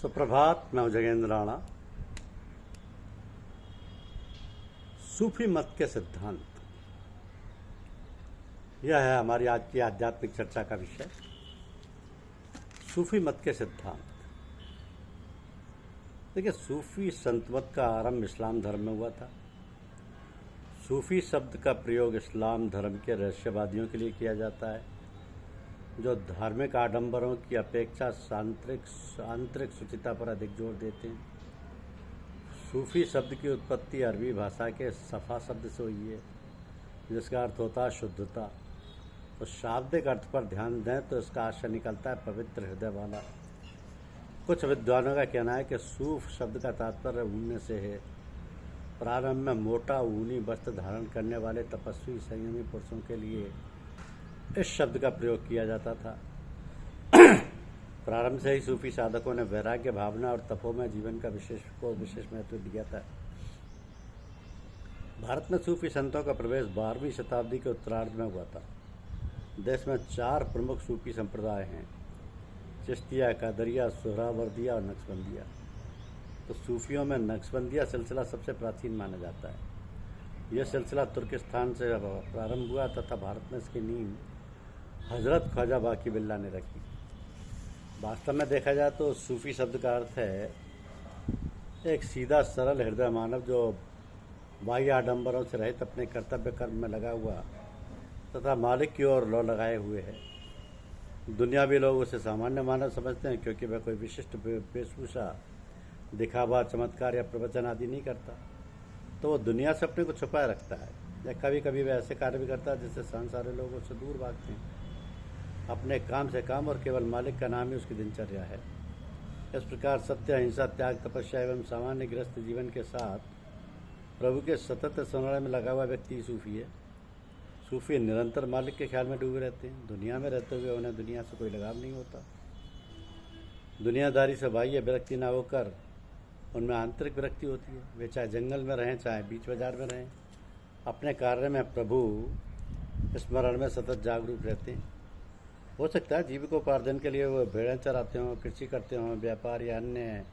सुप्रभात। मैं हूं जगेंद्र राणा। सूफी मत के सिद्धांत, यह है हमारी आज की आध्यात्मिक चर्चा का विषय। सूफी मत के सिद्धांत। देखिए, सूफी संत मत का आरंभ इस्लाम धर्म में हुआ था। सूफी शब्द का प्रयोग इस्लाम धर्म के रहस्यवादियों के लिए किया जाता है, जो धार्मिक आडंबरों की अपेक्षा आंतरिक शुचिता पर अधिक जोर देते हैं। सूफी शब्द की उत्पत्ति अरबी भाषा के सफ़ा शब्द से हुई है, जिसका अर्थ होता है शुद्धता। तो शाब्दिक अर्थ पर ध्यान दें तो इसका आशय निकलता है पवित्र हृदय वाला। कुछ विद्वानों का कहना है कि सूफ शब्द का तात्पर्य ऊन से है। प्रारंभ में मोटा ऊनी वस्त्र धारण करने वाले तपस्वी संयमी पुरुषों के लिए इस शब्द का प्रयोग किया जाता था। प्रारंभ से ही सूफी साधकों ने वैराग्य भावना और तपोमय जीवन का विशेष महत्व दिया था। भारत में सूफी संतों का प्रवेश 12वीं शताब्दी के उत्तरार्ध में हुआ था। देश में 4 प्रमुख सूफी संप्रदाय हैं: चिश्तिया, कादरिया, सोहरावर्दिया और नक्शबंदिया। तो सूफियों में नक्शबंदिया सिलसिला सबसे प्राचीन माना जाता है। यह सिलसिला तुर्किस्तान से प्रारंभ हुआ तथा भारत में इसकी नींव हजरत ख्वाजा बाकी बिल्ला ने रखी। वास्तव में देखा जाए तो सूफी शब्द का अर्थ है एक सीधा सरल हृदय मानव, जो बाह्य आडंबरों से रहित अपने कर्तव्य कर्म में लगा हुआ तथा मालिक की ओर लौ लगाए हुए है। दुनियावी लोग उसे सामान्य मानव समझते हैं, क्योंकि वह कोई विशिष्ट वेशभूषा, दिखावा, चमत्कार या प्रवचन आदि नहीं करता। तो वो दुनिया से अपने को छुपाए रखता है, या कभी कभी वह ऐसे कार्य भी करता है जिससे सांसारिक लोगों से दूर भागते हैं। अपने काम से काम और केवल मालिक का नाम ही उसकी दिनचर्या है। इस प्रकार सत्य, अहिंसा, त्याग, तपस्या एवं सामान्य गृहस्थ जीवन के साथ प्रभु के सतत स्मरण में लगा हुआ व्यक्ति सूफी है। सूफी निरंतर मालिक के ख्याल में डूबे रहते हैं। दुनिया में रहते हुए उन्हें दुनिया से कोई लगाव नहीं होता। दुनियादारी से बाह्य विरक्ति न होकर उनमें आंतरिक विरक्ति होती है। वे चाहे जंगल में रहें, चाहे बीच बाजार में रहें, अपने कार्य में प्रभु स्मरण में सतत जागरूक रहते हैं। हो सकता है जीविकोपार्जन के लिए वो भेड़ें चराते हों, कृषि करते हों, व्यापार या अन्य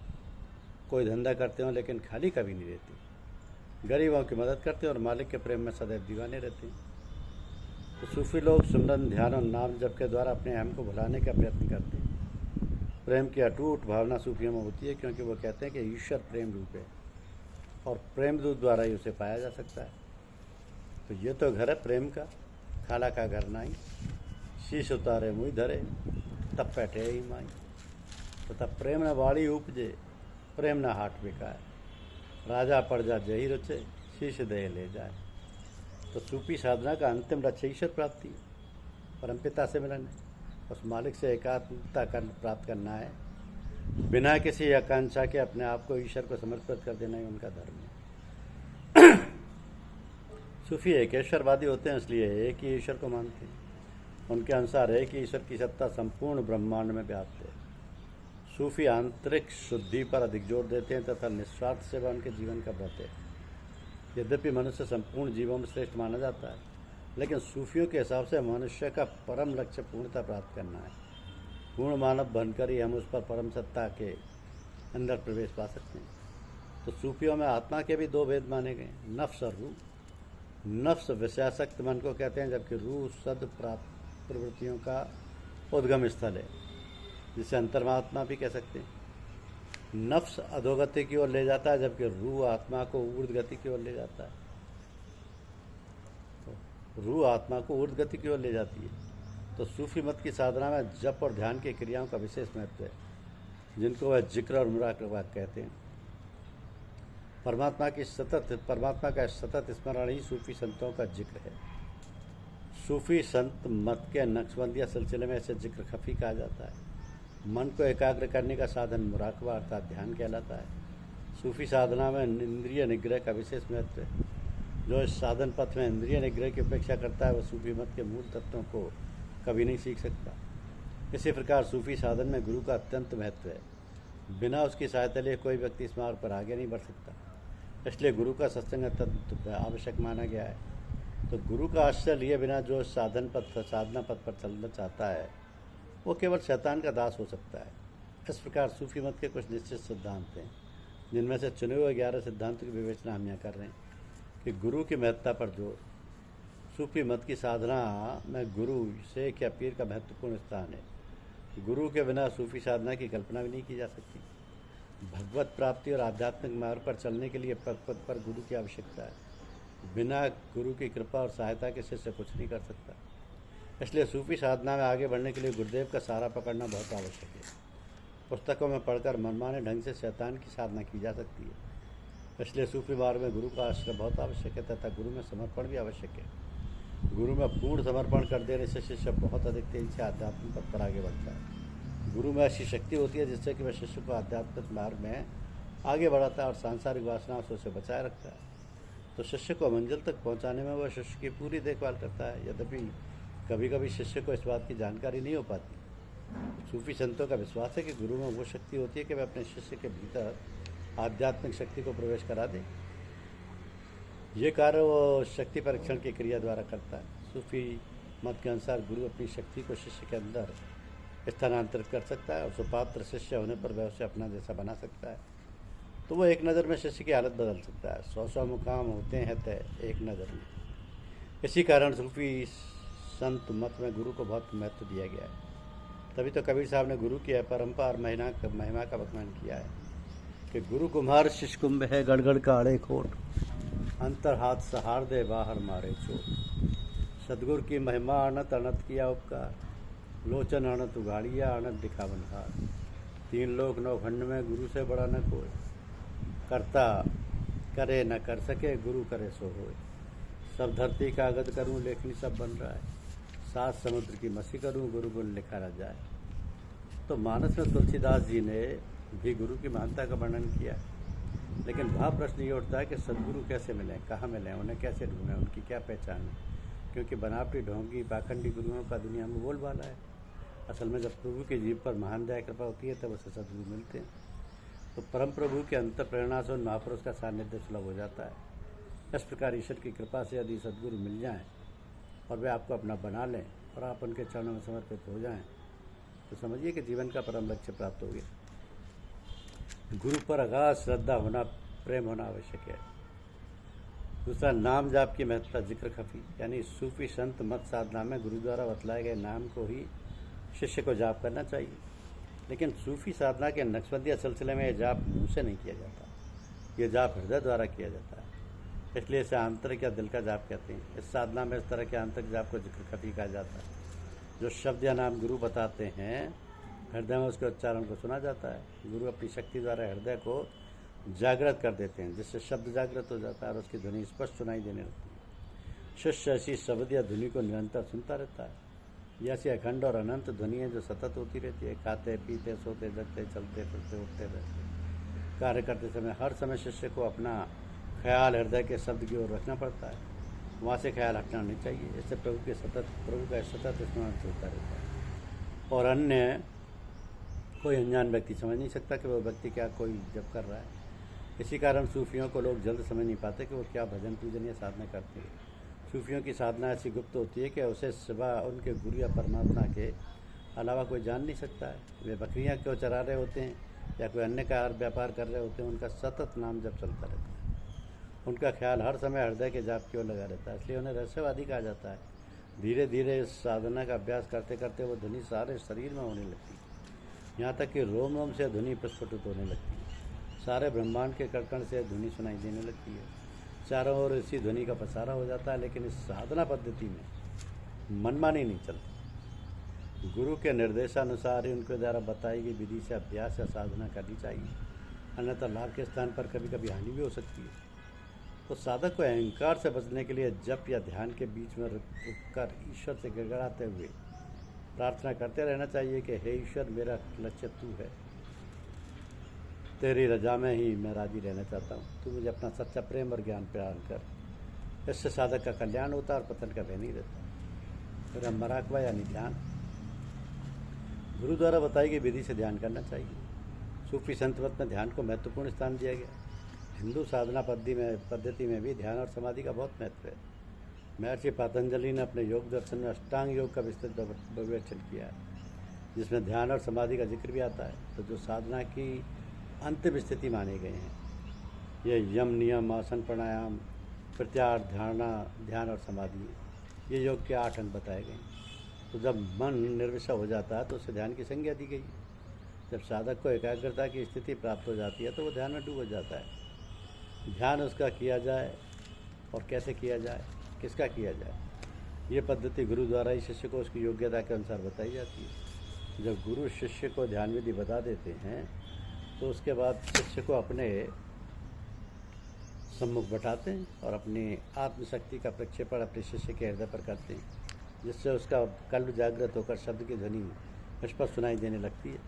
कोई धंधा करते हों, लेकिन खाली कभी नहीं रहते। गरीबों की मदद करते हैं और मालिक के प्रेम में सदैव दीवाने रहते हैं। तो सूफी लोग सुमरन, ध्यान और नाम जप के द्वारा अपने अहम को भुलाने का प्रयत्न करते हैं। प्रेम की अटूट भावना सूफियों में होती है, क्योंकि वो कहते हैं कि ईश्वर प्रेम रूप है और प्रेम दूत द्वारा ही उसे पाया जा सकता है। तो ये तो घर है प्रेम का, खाला का घर नाई, शीश उतारे मुँह धरे, तब बैठे ही माई। तो तब प्रेम न वाड़ी उपजे, प्रेम न हाट बिकाए, राजा पड़ जा जही रुचे, शीश दे ले जाए। तो सूफी साधना का अंतिम लक्ष्य ईश्वर प्राप्ति, परमपिता से मिलन है, उस मालिक से एकात्मता प्राप्त करना है। बिना किसी आकांक्षा के अपने आप को ईश्वर को समर्पित कर देना ही उनका धर्म है। सूफी एकेश्वरवादी होते हैं, इसलिए एक ही ईश्वर को मानते हैं। उनके अनुसार एक ही ईश्वर की सत्ता संपूर्ण ब्रह्मांड में व्याप्त है। सूफी आंतरिक शुद्धि पर अधिक जोर देते हैं तथा निस्वार्थ सेवा उनके जीवन का व्रत है। यद्यपि मनुष्य संपूर्ण जीवों में श्रेष्ठ माना जाता है, लेकिन सूफियों के हिसाब से मनुष्य का परम लक्ष्य पूर्णता प्राप्त करना है। पूर्ण मानव बनकर ही हम उस पर परम सत्ता के अंदर प्रवेश पा सकते हैं। तो सूफियों में आत्मा के भी 2 भेद माने गए, नफ्स और रूह। नफ्स विषयासक्त मन को कहते हैं, जबकि रूह सद प्राप्त प्रवृत्तियों का उद्गम स्थल है, जिसे अंतर्मात्मा भी कह सकते हैं। नफ्स अधोगति की ओर ले जाता है, जबकि रूह आत्मा को ऊर्ध्व गति की ओर ले जाता है। तो रूह आत्मा को ऊर्ध्व गति की ओर ले जाती है। तो सूफी मत की साधना में जप और ध्यान की क्रियाओं का विशेष महत्व है, जिनको वह जिक्र और मुराकबा कहते हैं। परमात्मा का सतत स्मरण ही सूफी संतों का जिक्र है। सूफी संत मत के नक्शबंदिया सिलसिले में ऐसे जिक्र खफी कहा जाता है। मन को एकाग्र करने का साधन मुराकबा अर्थात ध्यान कहलाता है। सूफी साधना में इंद्रिय निग्रह का विशेष महत्व है। जो इस साधन पथ में इंद्रिय निग्रह की उपेक्षा करता है, वह सूफी मत के मूल तत्वों को कभी नहीं सीख सकता। इसी प्रकार सूफी साधन में गुरु का अत्यंत महत्व है। बिना उसकी सहायता लिए कोई व्यक्ति इस मार्ग पर आगे नहीं बढ़ सकता। इसलिए गुरु का सत्संग अत्यंत आवश्यक माना गया है। तो गुरु का आश्रय लिए बिना जो साधना पथ पर चलना चाहता है, वो केवल शैतान का दास हो सकता है। इस प्रकार सूफी मत के कुछ निश्चित सिद्धांत हैं, जिनमें से चुने हुए 11 सिद्धांतों की विवेचना हम यहाँ कर रहे हैं कि गुरु की महत्ता पर जोर। सूफी मत की साधना में गुरु, शेख या पीर का महत्वपूर्ण स्थान है। गुरु के बिना सूफी साधना की कल्पना भी नहीं की जा सकती। भगवत प्राप्ति और आध्यात्मिक मार्ग पर चलने के लिए पद पर गुरु की आवश्यकता है। बिना गुरु की कृपा और सहायता के शिष्य कुछ नहीं कर सकता। इसलिए सूफी साधना में आगे बढ़ने के लिए गुरुदेव का सहारा पकड़ना बहुत आवश्यक है। पुस्तकों में पढ़कर मनमाने ढंग से शैतान की साधना की जा सकती है। इसलिए सूफी मार्ग में गुरु का आश्रय बहुत आवश्यक है तथा गुरु में समर्पण भी आवश्यक है। गुरु में पूर्ण समर्पण कर देने से शिष्य बहुत अधिक तेजी से आध्यात्मिक पथ पर आगे बढ़ता है। गुरु में ऐसी शक्ति होती है जिससे कि वह शिष्य को आध्यात्मिक मार्ग में आगे बढ़ाता है और सांसारिक वासनाओं से उसे बचाए रखता है। तो शिष्य को मंजिल तक पहुंचाने में वह शिष्य की पूरी देखभाल करता है। यद्यपि कभी कभी शिष्य को इस बात की जानकारी नहीं हो पाती। सूफी संतों का विश्वास है कि गुरु में वो शक्ति होती है कि वह अपने शिष्य के भीतर आध्यात्मिक शक्ति को प्रवेश करा दे। ये कार्य वो शक्ति परीक्षण की क्रिया द्वारा करता है। सूफी मत के अनुसार गुरु अपनी शक्ति को शिष्य के अंदर स्थानांतरित कर सकता है और सुपात्र शिष्य होने पर वह उसे अपना जैसा बना सकता है। तो वो एक नज़र में शिष्य की हालत बदल सकता है। 100 मुकाम होते हैं तय एक नज़र में। इसी कारण सूफी संत मत में गुरु को बहुत महत्व दिया गया है। तभी तो कबीर साहब ने गुरु की अपरंपा और महिमा का वर्णन किया है कि गुरु कुम्हार शिष्य कुंभ है, गड़गड़ काढ़े खोट, अंतर हाथ सहार दे बाहर मारे चोट। सदगुरु की महिमा अनंत अनंत किया उपकार, लोचन अनंत उघाड़िया अनंत दिखावन हार। 3 लोक 9 खंड में गुरु से बड़ा न कोई, करता करे न कर सके गुरु करे सो होए। सब धरती का अगद करूं लेखनी सब बन रहा है, 7 समुद्र की मसी करूं गुरु गुण लिखा न जाए। तो मानस में तुलसीदास जी ने भी गुरु की महानता का वर्णन किया। लेकिन वहाँ प्रश्न ये उठता है कि सदगुरु कैसे मिलें, कहाँ मिलें, उन्हें कैसे ढूंढें, उनकी क्या पहचान है। क्योंकि बनावटी ढोंगी पाखंडी गुरुओं का दुनिया में बोलबाला है। असल में जब प्रभु के जीव पर महान दया कृपा होती है तब उसे सदगुरु मिलते हैं। तो परम प्रभु के अंतर प्रेरणा से उन महापुरुष का सानिध्य सुलभ हो जाता है। इस प्रकार ईश्वर की कृपा से यदि सदगुरु मिल जाएं और वे आपको अपना बना लें और आप उनके चरणों में समर्पित हो जाएं तो समझिए कि जीवन का परम लक्ष्य प्राप्त हो गया। गुरु पर अगाध श्रद्धा होना, प्रेम होना आवश्यक है। दूसरा, नाम जाप की महत्ता जिक्र खफी, यानी सूफी संत मत साधना में गुरु द्वारा बतलाए गए नाम को ही शिष्य को जाप करना चाहिए। लेकिन सूफी साधना के नक्शबंदिया सिलसिले में यह जाप मुँह से नहीं किया जाता, यह जाप हृदय द्वारा किया जाता है। इसलिए इसे आंतरिक या दिल का जाप कहते हैं। इस साधना में इस तरह के आंतरिक जाप को जिक्र खफी कहा जाता है। जो शब्द या नाम गुरु बताते हैं, हृदय में उसके उच्चारण को सुना जाता है। गुरु अपनी शक्ति द्वारा हृदय को जागृत कर देते हैं, जिससे शब्द जागृत हो जाता है और उसकी ध्वनि स्पष्ट सुनाई देने लगती है। शिष्य ऐसी शब्द या ध्वनि को निरंतर सुनता रहता है। यह ऐसी अखंड और अनंत ध्वनि है जो सतत होती रहती है। खाते पीते सोते जगते चलते फिरते उठते रहते कार्य करते समय हर समय शिष्य को अपना ख्याल हृदय के शब्द की ओर रखना पड़ता है। वहाँ से ख्याल हटना नहीं चाहिए। इससे प्रभु का सतत स्मरण चलता रहता है और अन्य कोई अनजान व्यक्ति समझ नहीं सकता कि वह व्यक्ति क्या कोई जप कर रहा है। इसी कारण सूफियों को लोग जल्द समझ नहीं पाते कि वो क्या भजन पूजन या साधना करते हैं। सूफियों की साधना ऐसी गुप्त होती है कि उसे सिवा उनके गुरु या परमात्मा के अलावा कोई जान नहीं सकता है। वे बकरियाँ क्यों चरा रहे होते हैं या कोई अन्य का व्यापार कर रहे होते हैं, उनका सतत नाम जप चलता रहता है। उनका ख्याल हर समय हृदय के जाप की ओर लगा रहता है। इसलिए उन्हें रहस्यवादी कहा जाता है। धीरे धीरे इस साधना का अभ्यास करते करते वो ध्वनि सारे शरीर में होने लगती है, यहाँ तक कि रोम रोम से ध्वनि प्रस्फुटित होने लगती है। सारे ब्रह्मांड के कड़कण से ध्वनि सुनाई देने लगती है। चारों ओर इसी ध्वनि का पसारा हो जाता है। लेकिन इस साधना पद्धति में मनमानी नहीं चलती। गुरु के निर्देशानुसार ही उनके द्वारा बताई गई विधि से अभ्यास या साधना करनी चाहिए, अन्यथा लाभ के स्थान पर कभी कभी हानि भी हो सकती है। तो साधक को अहंकार से बचने के लिए जप या ध्यान के बीच में रुककर ईश्वर से गिड़गिड़ाते हुए प्रार्थना करते रहना चाहिए कि हे ईश्वर, मेरा लक्ष्य तू है, तेरी रजा में ही मैं राजी रहना चाहता हूँ। तू मुझे अपना सच्चा प्रेम और ज्ञान प्रदान कर। इससे साधक का कल्याण होता और पतन का भय नहीं रहता। फिर हम मराकवा यानी ध्यान, गुरु द्वारा बताई गई विधि से ध्यान करना चाहिए। सूफी संत मत में ध्यान को महत्वपूर्ण स्थान दिया गया। हिंदू साधना पद्धति में भी ध्यान और समाधि का बहुत महत्व है। महर्षि पतंजलि ने अपने योग दर्शन में अष्टांग योग का विस्तृत विवेचन किया है। जिसमें ध्यान और समाधि का जिक्र भी आता है। तो जो साधना की अंतिम स्थिति माने गए हैं ये यम, नियम, आसन, प्राणायाम, प्रत्याहार, धारणा, ध्यान और समाधि, ये योग के 8 अंग बताए गए हैं। तो जब मन निर्विषय हो जाता है तो उसे ध्यान की संज्ञा दी गई। जब साधक को एकाग्रता की स्थिति प्राप्त हो जाती है तो वो ध्यान में डूब जाता है। ध्यान उसका किया जाए और कैसे किया जाए, किसका किया जाए, ये पद्धति गुरु द्वारा ही शिष्य को उसकी योग्यता के अनुसार बताई जाती है। जब गुरु शिष्य को ध्यान विधि बता देते हैं तो उसके बाद शिष्य को अपने सम्मुख बैठाते हैं और अपनी आत्मशक्ति का प्रक्षेपण अपने शिष्य के हृदय पर करते हैं, जिससे उसका कल्प जागृत होकर शब्द की ध्वनि स्पष्ट सुनाई देने लगती है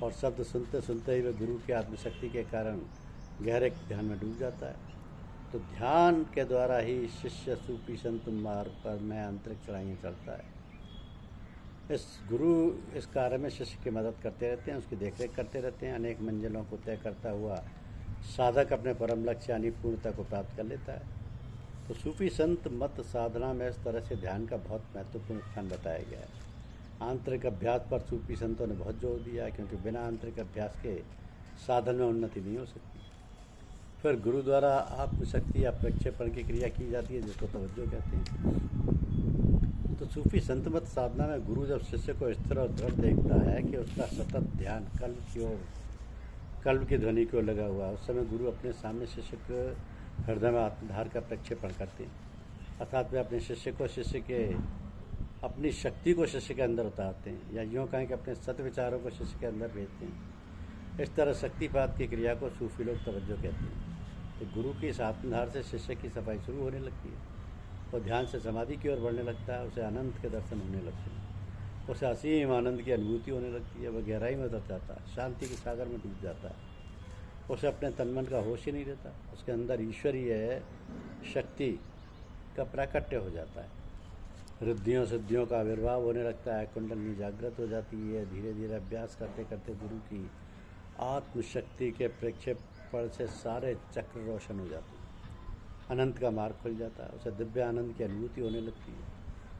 और शब्द सुनते सुनते ही वह गुरु की आत्मशक्ति के कारण गहरे ध्यान में डूब जाता है। तो ध्यान के द्वारा ही शिष्य सूफी संत मार्ग पर में आंतरिक चढ़ाइयाँ चढ़ता है। इस गुरु इस कार्य में शिष्य की मदद करते रहते हैं, उसकी देखरेख करते रहते हैं। अनेक मंजिलों को तय करता हुआ साधक अपने परम लक्ष्य यानी पूर्णता को प्राप्त कर लेता है। तो सूफी संत मत साधना में इस तरह से ध्यान का बहुत महत्वपूर्ण स्थान बताया गया है। आंतरिक अभ्यास पर सूफी संतों ने बहुत जोर दिया, क्योंकि बिना आंतरिक अभ्यास के साधन में उन्नति नहीं हो सकती। फिर गुरु द्वारा आत्मशक्ति या प्रक्षेपण की क्रिया की जाती है, जिसको तवज्जो कहते हैं। तो सूफी संत मत साधना में गुरु जब शिष्य को स्थिर और दृढ़ देखता है कि उसका सतत ध्यान कल्प की ध्वनि की ओर लगा हुआ, उस समय गुरु अपने सामने शिष्य के हृदय में आत्मधार का प्रक्षेपण करते हैं। अर्थात वे अपने शिष्य के अपनी शक्ति को शिष्य के अंदर उतारते हैं, या यूँ कहें कि अपने सत विचारों को शिष्य के अंदर भेजते हैं। इस तरह शक्तिपात की क्रिया को सूफी लोग तवज्जो कहते हैं। तो गुरु की इस आत्मधार से शिष्य की सफाई शुरू होने लगती है और ध्यान से समाधि की ओर बढ़ने लगता है। उसे अनंत के दर्शन होने लगते हैं, उसे असीम आनंद की अनुभूति होने लगती है। वह गहराई में उतर जाता है, शांति के सागर में डूब जाता है। उसे अपने तन मन का होश ही नहीं रहता। उसके अंदर ईश्वरीय शक्ति का प्राकट्य हो जाता है। रिद्धियों सिद्धियों का आविर्भाव होने लगता है, कुंडलिनी जागृत हो जाती है। धीरे धीरे अभ्यास करते करते गुरु की आत्मशक्ति के प्रक्षेपण से सारे चक्र रोशन हो जाते हैं। अनंत का मार्ग खुल जाता है। उसे दिव्य आनंद की अनुभूति होने लगती है।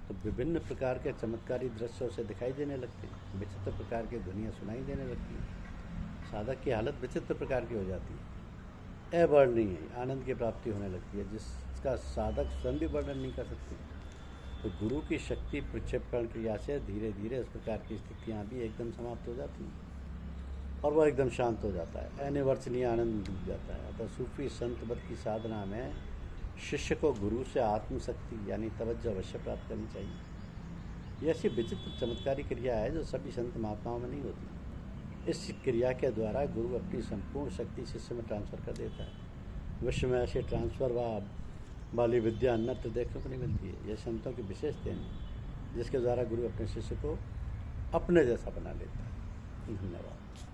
तो विभिन्न प्रकार के चमत्कारी दृश्य उसे दिखाई देने लगते हैं। विचित्र प्रकार की ध्वनियाँ सुनाई देने लगती हैं। साधक की हालत विचित्र प्रकार की हो जाती है, अवर्णनीय आनंद की प्राप्ति होने लगती है, जिसका साधक स्वयं भी वर्णन नहीं कर सकते। तो गुरु की शक्ति प्रक्षेपण क्रिया से धीरे धीरे इस प्रकार की स्थितियाँ भी एकदम समाप्त हो जाती हैं और वह एकदम शांत हो जाता है, अनिवर्चनीय आनंद डूब जाता है। तो सूफी संत मत की साधना में शिष्य को गुरु से आत्मशक्ति यानी तवज्जो अवश्य प्राप्त करनी चाहिए। यह ऐसी विचित्र चमत्कारी क्रिया है जो सभी संत महात्माओं में नहीं होती। इस क्रिया के द्वारा गुरु अपनी संपूर्ण शक्ति शिष्य में ट्रांसफ़र कर देता है। विश्व में ऐसे ट्रांसफ़र वाली विद्या अन्यत्र देखने को नहीं मिलती है। यह संतों की विशेष देन है, जिसके द्वारा गुरु अपने शिष्य को अपने जैसा बना लेता है। धन्यवाद।